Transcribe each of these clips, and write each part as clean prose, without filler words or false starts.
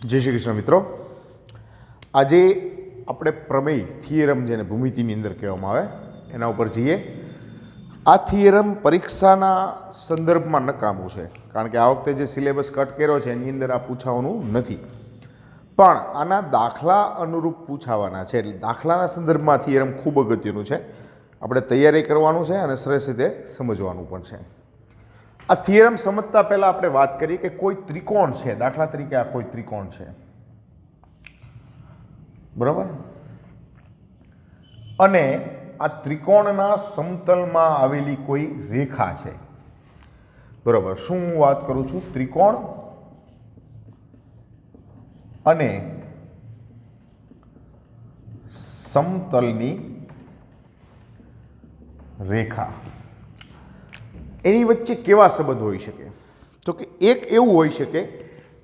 જય શ્રી કૃષ્ણ મિત્રો। આજે આપણે પ્રમેય થિયરમ જેને ભૂમિતિની અંદર કહેવામાં આવે એના ઉપર જઈએ। આ થિયરમ પરીક્ષાના સંદર્ભમાં નકામું છે, કારણ કે આ વખતે જે સિલેબસ કટ કર્યો છે એની અંદર આ પૂછાવાનું નથી, પણ આના દાખલા અનુરૂપ પૂછાવાના છે। એટલે દાખલાના સંદર્ભમાં થિયરમ ખૂબ અગત્યનું છે, આપણે તૈયારી કરવાનું છે અને સરસ રીતે સમજવાનું પણ છે। આ થિયરમ સમજતા પહેલાં આપણે વાત કરીએ કે કોઈ ત્રિકોણ છે, દાખલા તરીકે આ કોઈ ત્રિકોણ છે, બરાબર, અને આ ત્રિકોણના સમતલમાં આવેલી કોઈ રેખા છે, બરાબર। શું હું વાત કરું છું? ત્રિકોણ અને સમતલની રેખા, એની વચ્ચે કેવા સંબંધ હોઈ શકે? તો કે એક એવું હોઈ શકે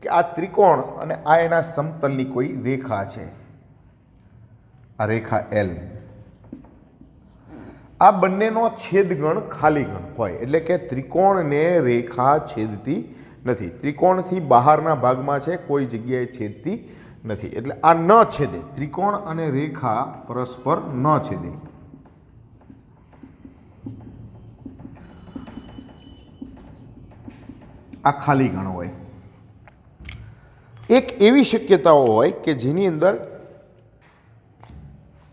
કે આ ત્રિકોણ અને આ એના સમતલની કોઈ રેખા છે, આ રેખા એલ, આ બંનેનો છેદગણ ખાલી ગણ હોય, એટલે કે ત્રિકોણને રેખા છેદતી નથી, ત્રિકોણથી બહારના ભાગમાં છે, કોઈ જગ્યાએ છેદતી નથી, એટલે આ ન છેદે, ત્રિકોણ અને રેખા પરસ્પર ન છેદે। આ ખાલી ગણ હોય। એક એવી શક્યતાઓ હોય કે જેની અંદર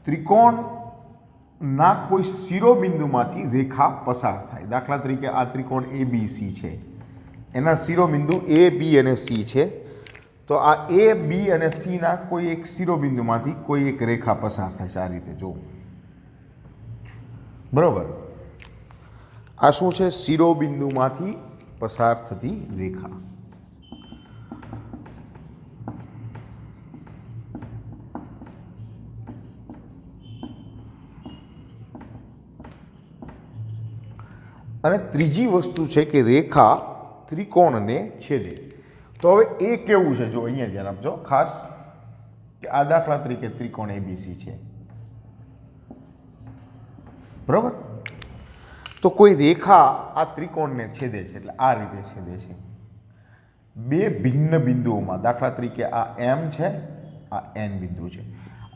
ત્રિકોણના કોઈ શિરોબિંદુમાંથી રેખા પસાર થાય। દાખલા તરીકે આ ત્રિકોણ ABC છે, એના શિરોબિંદુ A, B અને C છે, તો આ A, B અને C ના કોઈ એક શિરોબિંદુમાંથી કોઈ એક રેખા પસાર થાય છે, આ રીતે જો, બરોબર। આ શું છે? શિરોબિંદુમાંથી પસાર થતી રેખા। અને ત્રીજી વસ્તુ છે કે રેખા ત્રિકોણને છેદે। તો હવે એ કેવું છે? જો અહીંયા ધ્યાન આપજો ખાસ, કે આ દાખલા તરીકે ત્રિકોણ ABC છે, બરાબર, તો કોઈ રેખા આ ત્રિકોણને છેદે છે, એટલે આ રીતે છેદે છે બે ભિન્ન બિંદુઓમાં। દાખલા તરીકે આ M છે, આ N બિંદુ છે,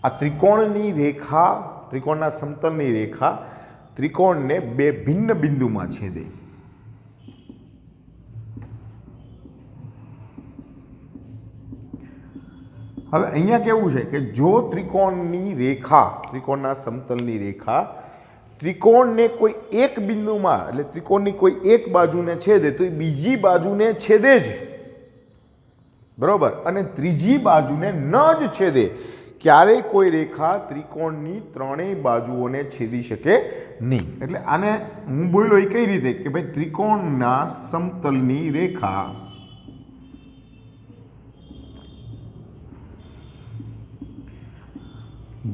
આ ત્રિકોણની રેખા, ત્રિકોણના સમતલની રેખા ત્રિકોણને બે ભિન્ન બિંદુમાં છેદે। હવે અહીંયા કેવું છે કે જો ત્રિકોણની રેખા, ત્રિકોણના સમતલની રેખા ત્રિકોણને કોઈ એક બિંદુમાં, એટલે ત્રિકોણની કોઈ એક બાજુને છેદે તો એ બીજી બાજુને છેદે જ, બરોબર, અને ત્રીજી બાજુને ન જ છેદે। ક્યારેય કોઈ રેખા ત્રિકોણની ત્રણેય બાજુઓને છેદી શકે નહીં। એટલે આને હું બોલ્યો એ કઈ રીતે કે ભાઈ ત્રિકોણના સમતલની રેખા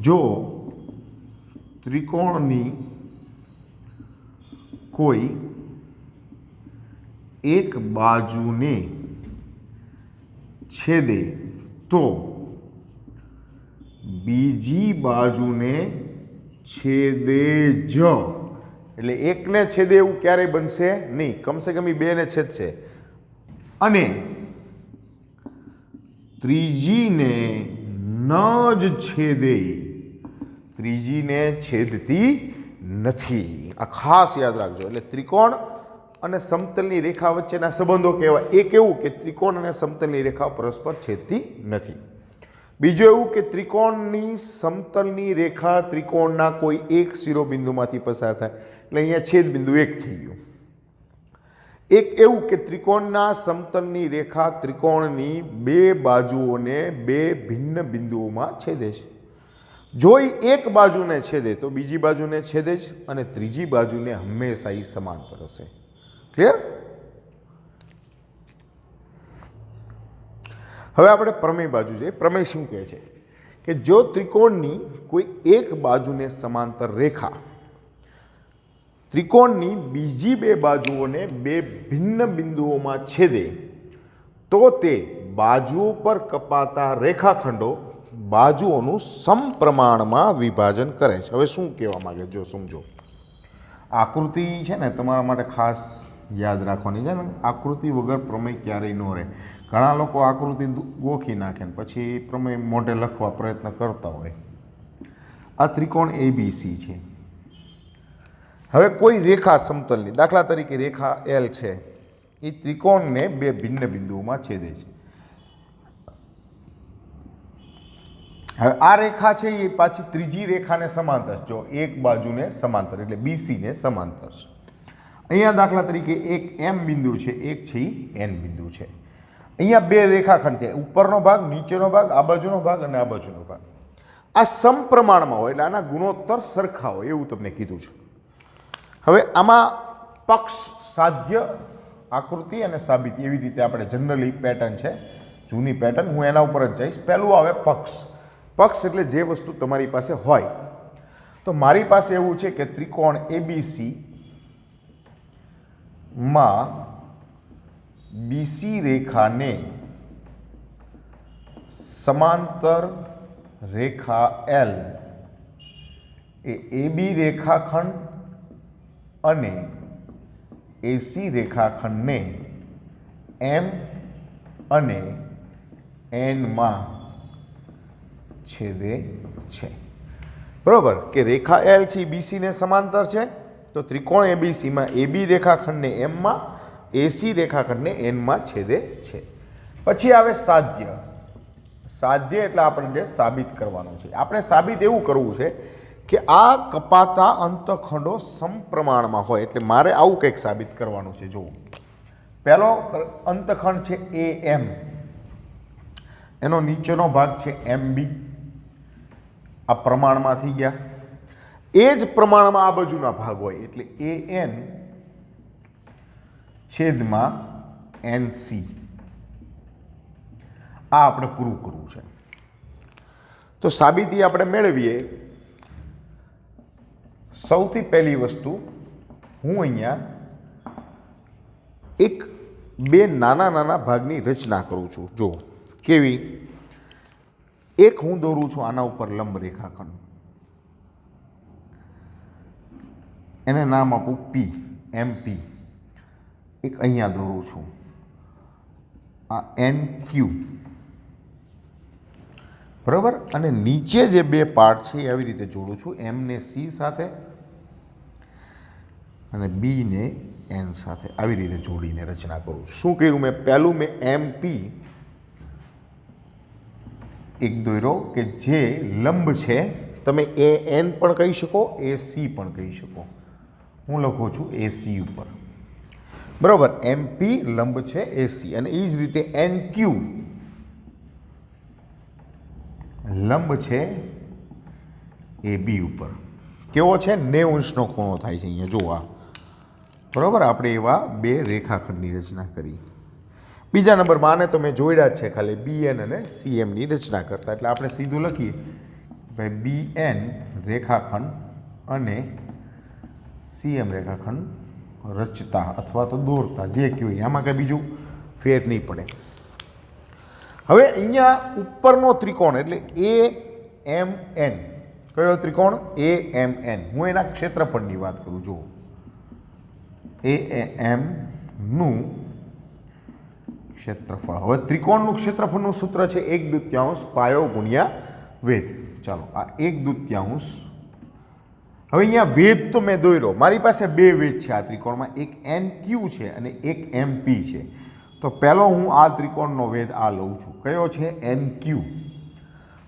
જો ત્રિકોણની કોઈ એક બાજુને છેદે તો બીજી બાજુને છેદે જ। એટલે એકને છેદે એવું ક્યારેય બનશે નહીં, કમસે કમ બેને છેદશે, અને ત્રીજીને ન જ છેદે, ત્રીજીને છેદતી નથી। આ ખાસ યાદ રાખજો। એટલે ત્રિકોણ અને સમતલની રેખા વચ્ચેના સંબંધો કહેવાય। એક એવું કે ત્રિકોણ અને સમતલની રેખા પરસ્પર છેદતી નથી। બીજું એવું કે ત્રિકોણની સમતલની રેખા ત્રિકોણના કોઈ એક શિરોબિંદુમાંથી પસાર થાય, એટલે અહીંયા છેદબિંદુ એક થઈ ગયું। એક એવું કે ત્રિકોણના સમતલની રેખા ત્રિકોણની બે બાજુઓને બે ભિન્ન બિંદુઓમાં છેદે છે। જો એ એક બાજુને છેદે તો બીજી બાજુને છેદે જ, અને ત્રીજી બાજુને હંમેશા એ સમાંતર હશે। ક્લિયર? હવે આપણે પ્રમેય બાજુ જોઈએ। પ્રમેય શું કહે છે કે જો ત્રિકોણની કોઈ એક બાજુને સમાંતર રેખા ત્રિકોણની બીજી બે બાજુઓને બે ભિન્ન બિંદુઓમાં છેદે તો તે બાજુઓ પર કપાતા રેખાખંડો બાજુઓનું સમપ્રમાણમાં વિભાજન કરે છે। હવે શું કહેવા માંગે જો સમજો। આકૃતિ છે ને તમારા માટે ખાસ યાદ રાખવાની છે ને, આકૃતિ વગર પ્રમેય ક્યારેય ન રહે, ઘણા લોકો આકૃતિ ગોખી નાખે ને પછી પ્રમેય મોઢે લખવા પ્રયત્ન કરતા હોય. આ ત્રિકોણ ABC છે. હવે કોઈ રેખા સમતલની, દાખલા તરીકે રેખા L છે, એ ત્રિકોણને બે ભિન્ન બિંદુઓમાં છેદે છે. હવે આ રેખા છે એ પાછી ત્રીજી રેખાને સમાંતર છે. જો એક બાજુને સમાંતર એટલે BC ને સમાંતર છે. અહીંયા દાખલા તરીકે એક M બિંદુ છે, એક છે એ N બિંદુ છે. અહીંયા બે રેખાખંડ છે, ઉપરનો ભાગ, નીચેનો ભાગ, આ બાજુનો ભાગ અને આ બાજુનો ભાગ. આ સમપ્રમાણમાં હોય એટલે આના ગુણોત્તર સરખા હોય એવું તમને કીધું છે. હવે આમાં પક્ષ, સાધ્ય, આકૃતિ અને સાબિતી એવી રીતે આપણે જનરલી પેટર્ન છે, જૂની પેટર્ન, હું એના ઉપર જ જઈશ. પહેલું આવે પક્ષ. પક્ષ એટલે જે વસ્તુ તમારી પાસે હોય. તો મારી પાસે એવું છે કે ત્રિકોણ ABC માં BC રેખાને સમાંતર રેખા L એ AB રેખાખંડ અને AC રેખાખંડને M અને N માં છેદે છે. બરોબર કે રેખા L છે BC ને સમાંતર છે, તો ત્રિકોણ ABC માં AB રેખાખંડને M માં, AC રેખાખંડને N માં છેદે છે. પછી આવે સાધ્ય. સાધ્ય એટલે આપણે સાબિત કરવાનું છે. આપણે સાબિત એવું કરવું છે કે આ કપાતા અંતખંડો સમપ્રમાણમાં હોય. એટલે મારે આવું કંઈક સાબિત કરવાનું છે. જુઓ, પહેલો અંતખંડ છે AM, એનો નીચેનો ભાગ છે MB. આ પ્રમાણમાં થઈ ગયા. એ જ પ્રમાણમાં આ બાજુના ભાગ હોય એટલે AN છેદમાં NC. આ આપણે પૂરું કરવું છે. તો સાબિતી આપણે મેળવીએ. સૌથી પહેલી વસ્તુ, હું અહીંયા એક બે નાના નાના ભાગની રચના કરું છું. જો કેવી, એક હું દોરું છું આના ઉપર લંબ રેખાખંડ, એને નામ આપું P, MP. એક અહીંયા દોરું છું, આ NQ. બરાબર. અને નીચે જે બે પાર્ટ છે એ આવી રીતે જોડું છું, M ને C સાથે અને B ને N સાથે. આવી રીતે જોડીને રચના કરું છું. શું કર્યું મેં? પહેલું મેં MP એક દોર્યો કે જે લંબ છે. તમે AN પણ કહી શકો, AC પણ કહી શકો. હું લખું છું AC ઉપર. બરાબર. MP લંબ છે AC. અને એ જ રીતે NQ લંબ છે AB ઉપર. કેવો છે? 90° ખૂણો થાય છે અહીંયા. જો આ બરાબર. આપણે એવા બે રેખાખંડની રચના કરી. બીજા નંબરમાં આને તો મેં જોડ્યા જ છે, ખાલી BN અને CMની રચના કરતા. એટલે આપણે સીધું લખીએ ભાઈ BN રેખાખંડ અને CM રેખાખંડ રચતા અથવા તો દોરતા, જે કહ્યું. આમાં કંઈ બીજું ફેર નહીં પડે. હવે અહીંયા ઉપરનો ત્રિકોણ એટલે AMN. કયો ત્રિકોણ? AMN. હું એના ક્ષેત્રફળની વાત કરું. જુઓ, AM નું ક્ષેત્રફળ. હવે ત્રિકોણનું ક્ષેત્રફળનું સૂત્ર છે 1/2 પાયો ગુણ્યા વેધ. ચાલો, આ 1/2. હવે અહીંયા વેધ તો મેં દોર્યો. મારી પાસે બે વેધ છે આ ત્રિકોણમાં, એક NQ છે અને એક MP છે. તો પહેલો હું આ ત્રિકોણનો વેધ આ લઉં છું. કયો છે? NQ.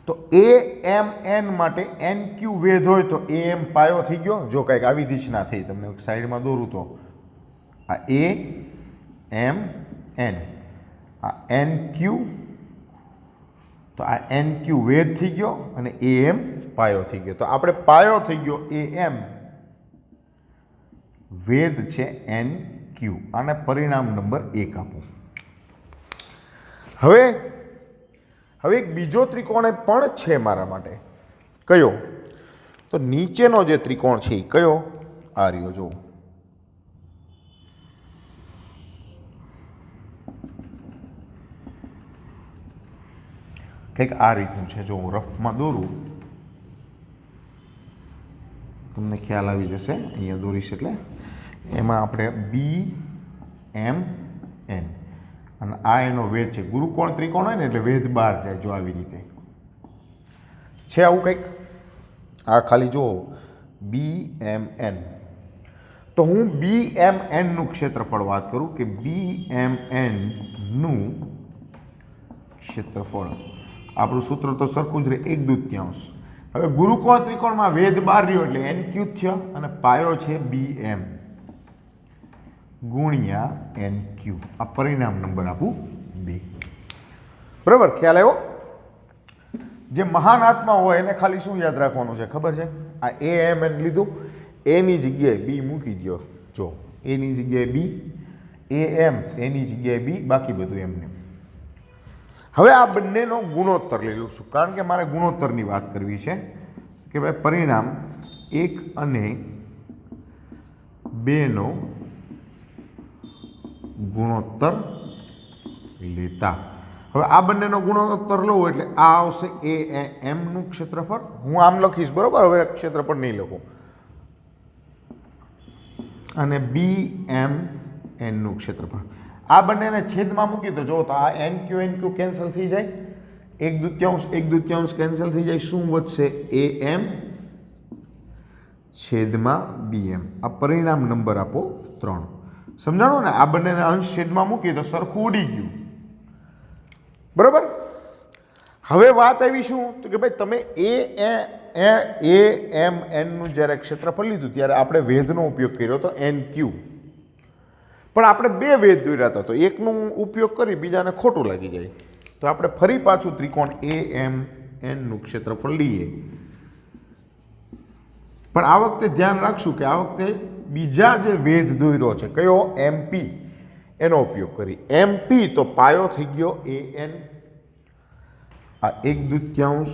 તો AMN માટે NQ વેધ હોય તો AM પાયો થઈ ગયો. જો કંઈક આવી દિશના થઈ, તમને સાઈડમાં દોરું તો આ AMN, આ NQ, તો આ NQ વેધ થઈ ગયો અને AM પાયો થઈ ગયો. તો આપણે પાયો થઈ ગયો AM, વેધ છે NQ. આને પરિણામ નંબર 1 આપો. હવે એક બીજો ત્રિકોણ પણ છે મારા માટે. કયો? તો નીચેનો જે ત્રિકોણ છે એ કયો? આ રહ્યો. જો કંઈક આ રીતનું છે. જો હું રફમાં દોરું તમને ખ્યાલ આવી જશે. અહીંયા દોરીશ એટલે એમાં આપણે BMN અને આ એનો વેધ છે. ગુરુકોણ ત્રિકોણ હોય ને એટલે વેધ બહાર જાય. જો આવી રીતે છે આવું કંઈક. આ ખાલી જુઓ BMN. તો હું BMNનું ક્ષેત્રફળ વાત કરું કે BMNનું ક્ષેત્રફળ આપણું સૂત્ર તો સરખું જ રહે, 1/2. હવે ગુરુકોણ ત્રિકોણમાં વેધ બહાર રહ્યો એટલે NQ થયો અને પાયો છે BM ગુણ્યા NQ. આ પરિણામ નંબર આપું 2. બરાબર, ખ્યાલ આવ્યો? જે મહાન આત્મા હોય એને ખાલી શું યાદ રાખવાનું છે ખબર છે? આ AMN લીધું, એની જગ્યાએ B મૂકી દો. જો એની જગ્યાએ B, AM એની જગ્યાએ B, બાકી બધું એમને. હવે આ બંનેનો ગુણોત્તર લઈ લઉં છું, કારણ કે મારે ગુણોત્તરની વાત કરવી છે કે ભાઈ પરિણામ 1 અને 2નો ગુણોત્તર લેતા. હવે આ બંનેનો ગુણોત્તર લઉં એટલે આ આવશે AMનું ક્ષેત્રફળ. હું આમ લખીશ, બરોબર? હવે ક્ષેત્રફળ નહીં લખું. અને BMNનું ક્ષેત્રફળ. આ બંનેને છેદમાં મૂકી તો જો તો આ NQ કેન્સલ થઈ જાય, 1/2 કેન્સલ થઈ જાય. શું વધશે? AM છેદમાં BM. આ પરિણામ નંબર આપો 3. સમજાણો ને? આ બંનેને અંશ છેદમાં મૂકી તો સરખું ઉડી ગયું. બરાબર. હવે વાત આવી શું તો કે ભાઈ તમે AMNનું જ્યારે ક્ષેત્રફળ લીધું ત્યારે આપણે વેધનો ઉપયોગ કર્યો હતો NQ. પણ આપણે 2 વેધ દોર્યા હતા, તો એકનો ઉપયોગ કરી બીજાને ખોટું લાગી જાય. તો આપણે ફરી પાછું ત્રિકોણ AMNનું ક્ષેત્રફળ લઈએ. પણ આ વખતે ધ્યાન રાખશું કે આ વખતે બીજા જે વેધ દોર્યો છે કયો? MP, એનો ઉપયોગ કરી. MP તો પાયો થઈ ગયો AN, આ 1/2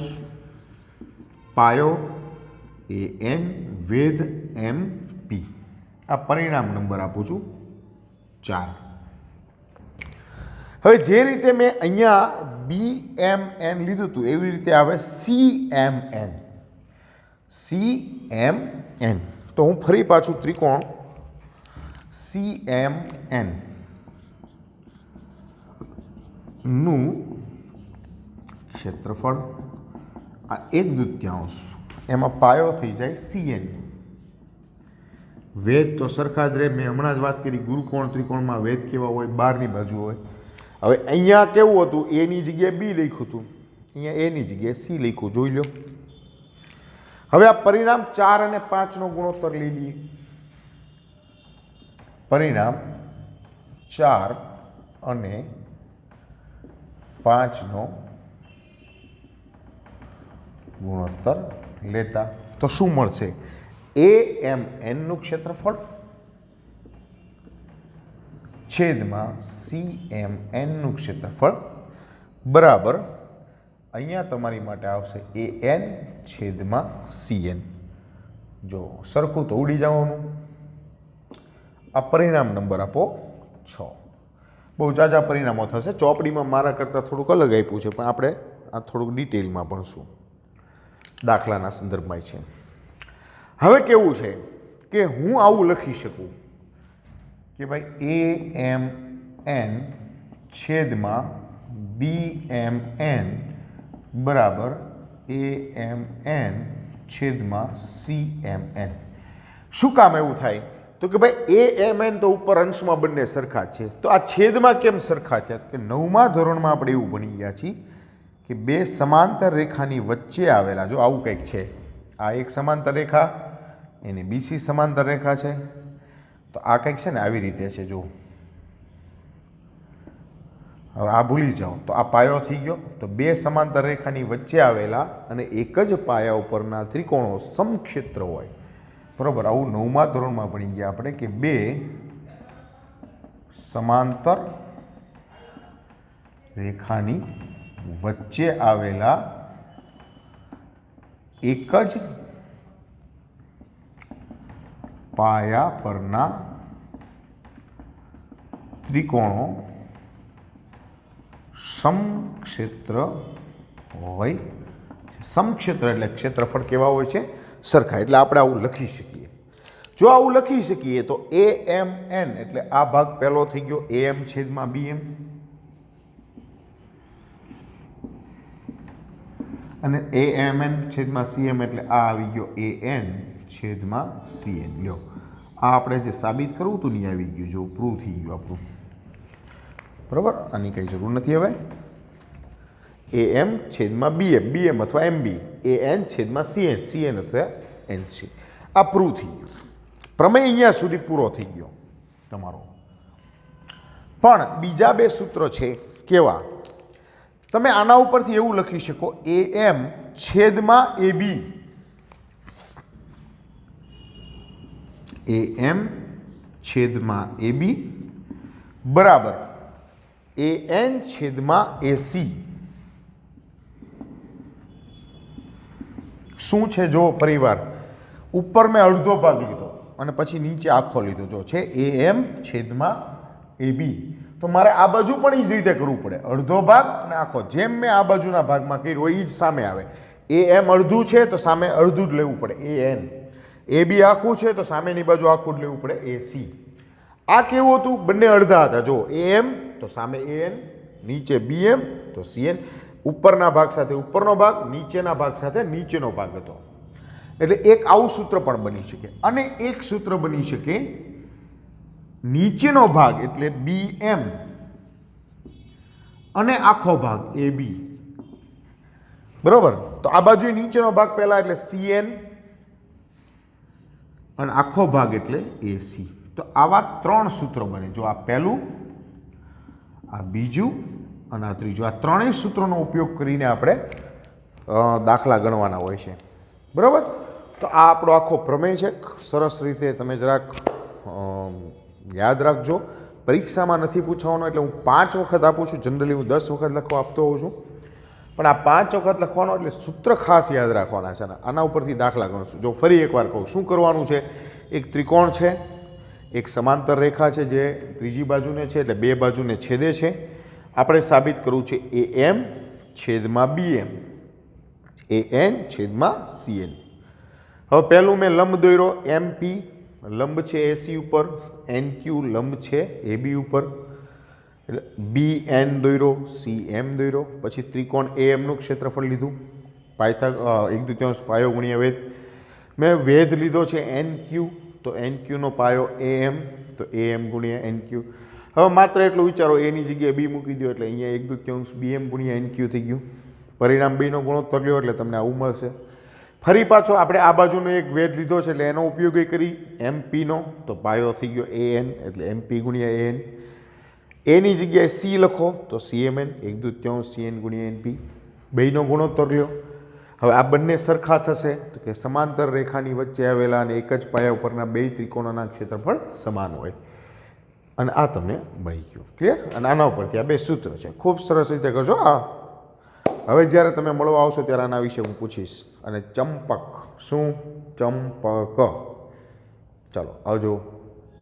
પાયો AN વેધ MP. આ પરિણામ નંબર આપું છું 4. હવે જે રીતે મેં અહીંયા BMN લીધું હતું એવી રીતે આવે CMN. તો હું ફરી પાછું ત્રિકોણ CMN નું ક્ષેત્રફળ આ 1/2 એમાં પાયો થઈ જાય CN. વેધ તો સરખા જ રહે. મેં હમણાં જ વાત કરી ગુરુકોણ ત્રિકોણમાં વેધ કેવા હોય? બહારની બાજુ હોય. હવે અહીંયા કેવું હતું? એની જગ્યાએ B લખ્યું હતું, અહીંયા એની જગ્યાએ C લખ્યું. જોઈ લો. હવે આ પરિણામ 4 અને 5નો ગુણોત્તર લઈ લઈએ. પરિણામ 4 અને 5નો ગુણોત્તર લેતા તો શું મળશે? AMNનું ક્ષેત્રફળ છેદમાં CMNનું ક્ષેત્રફળ બરાબર અહીંયા તમારી માટે આવશે AN છેદમાં CN. જો સરખું તો ઉડી જવાનું. આ પરિણામ નંબર આપો 6. બહુ જાજા પરિણામો થશે. ચોપડીમાં મારા કરતાં થોડુંક અલગ આપ્યું છે, પણ આપણે આ થોડુંક ડિટેલમાં ભણશું. દાખલાના સંદર્ભમાં છે. હવે કેવું છે કે હું આવું લખી શકું કે ભાઈ AMN છેદમાં BMN બરાબર AMN છેદમાં CMN. શું કામ એવું થાય? તો કે ભાઈ AMN તો ઉપર અંશમાં બંને સરખા છે, તો આ છેદમાં કેમ સરખા થયા? કે 9મા ધોરણમાં આપણે એવું ભણી ગયા છીએ કે 2 સમાંતર રેખાની વચ્ચે આવેલા, જો આવું કંઈક છે, આ એક સમાંતર રેખા, એની બીસી સમાંતર રેખા છે, તો આ કંઈક છે ને આવી રીતે છે. જો હવે આ ભૂલી જાઓ તો આ પાયો થઈ ગયો. તો 2 સમાંતર રેખાની વચ્ચે આવેલા અને એક જ પાયા ઉપરના ત્રિકોણો સમક્ષેત્ર હોય. બરાબર, આવું 9મા ધોરણમાં ભણી ગયા આપણે કે 2 સમાંતર રેખાની વચ્ચે આવેલા એક જ પાયા પરના ત્રિકોણો સમક્ષેત્ર હોય. સમક્ષેત્ર એટલે ક્ષેત્રફળ કેવા હોય છે? સરખા. એટલે આપણે આવું લખી શકીએ. જો આવું લખી શકીએ તો AMN એટલે આ ભાગ પહેલો થઈ ગયો AM છેદમાં BM અને એ એમ એન છેદમાં સી એમ એટલે આ આવી ગયો એ એન છેદમાં સી એન. લ્યો આ આપણે જે સાબિત કરવું હતું નહીં આવી ગયું, જો પ્રૂવ થઈ ગયું આપણું. બરાબર, આની કંઈ જરૂર નથી હવે. એ એમ છેદમાં બી એમ, બી એમ અથવા એમ બી, એ એન છેદમાં સી એન, સી એન અથવા એન સી. આ પ્રૂવ થઈ ગયું. પ્રમેય અહીંયા સુધી પૂરો થઈ ગયો તમારો. પણ બીજા બે સૂત્રો છે કેવા? તમે આના ઉપરથી એવું લખી શકો એ એમ છેદમાં એ બી, એ એમ છેદમાં એ બી બરાબર એ એન છેદમાં એ સી. શું છે જો પરિવાર, ઉપર મેં અડધો ભાગ લીધો અને પછી નીચે આખો લીધો. જો છે એ એમ છેદમાં એ બી, તો મારે આ બાજુ પણ એ જ રીતે કરવું પડે, અડધો ભાગ અને આખો. જેમ મેં આ બાજુના ભાગમાં કર્યું હોય એ જ સામે આવે. એ એમ અડધું છે તો સામે અડધું જ લેવું પડે એ એન. એ બી આખું છે તો સામેની બાજુ આખું જ લેવું પડે એ સી. આ કેવું હતું? બંને અડધા હતા. જો એ એમ તો સામે એ એન, નીચે બી એમ તો સી એન. ઉપરના ભાગ સાથે ઉપરનો ભાગ, નીચેના ભાગ સાથે નીચેનો ભાગ હતો. એટલે એક આવું સૂત્ર પણ બની શકે. અને એક સૂત્ર બની શકે નીચેનો ભાગ એટલે બી એમ અને આખો ભાગ એ બી. બરોબર, તો આ બાજુ નીચેનો ભાગ પહેલા એટલે સી એન અને આખો ભાગ એટલે એ સી. તો આવા ત્રણ સૂત્રો બને. જો આ પહેલું, આ બીજું અને આ ત્રીજું. આ ત્રણેય સૂત્રોનો ઉપયોગ કરીને આપણે દાખલા ગણવાના હોય છે. બરાબર, તો આ આપણો આખો પ્રમેય છે. સરસ રીતે તમે જરાક યાદ રાખજો. પરીક્ષામાં નથી પૂછવાનો એટલે હું 5 વખત આપું છું. જનરલી હું 10 વખત લખવા આપતો હોઉં છું, પણ આ 5 વખત લખવાનો એટલે સૂત્ર ખાસ યાદ રાખવાના છે. આના ઉપરથી દાખલા ગણશું. જો ફરી એકવાર કહું, શું કરવાનું છે? એક ત્રિકોણ છે, એક સમાંતર રેખા છે જે ત્રીજી બાજુને છે એટલે બે બાજુને છેદે છે. આપણે સાબિત કરવું છે એ એમ છેદમાં બી એમ, એ એન છેદમાં સી એન. હવે પહેલું મેં લંબ દોર્યો એમ પી, લંબ છે એ સી ઉપર, એન ક્યુ લંબ છે એ બી ઉપર, એટલે બી એન દોર્યો, સી એમ દોર્યો. પછી ત્રિકોણ એ એમનું ક્ષેત્રફળ લીધું, પાયથા 1/3 પાયો ગુણ્યા વેધ. મેં વેધ લીધો છે એન ક્યુ, તો એન ક્યુનો પાયો એ એમ, તો એ એમ ગુણ્યા એન ક્યુ. હવે માત્ર એટલું વિચારો, એની જગ્યાએ બી મૂકી દો એટલે અહીંયા 1/3 બી એમ ગુણ્યા એન ક્યુ થઈ ગયું. પરિણામ બીનો ગુણોત્તર લ્યો એટલે તમને આવું મળશે. ફરી પાછો આપણે આ બાજુનો એક વેધ લીધો છે એટલે એનો ઉપયોગ કરી એમપીનો, તો પાયો થઈ ગયો એ એન એટલે એમપી ગુણ્યા એ એન. એની જગ્યાએ સી લખો તો C M N 1/3 C N ગુણ્યા એનપી. બેયનો ગુણોત્તર લ્યો. હવે આ બંને સરખા થશે તો કે સમાંતર રેખાની વચ્ચે આવેલા અને એક જ પાયા ઉપરના બે ત્રિકોણોના ક્ષેત્રફળ સમાન હોય. અને આ તમને મળી ગયું. ક્લિયર? અને આના ઉપરથી આ બે સૂત્ર છે. ખૂબ સરસ રીતે કરજો. હવે જ્યારે તમે મળવા આવશો ત્યારે આના વિશે હું પૂછીશ. અને ચંપક, શું? ચંપક. ચાલો આવજો.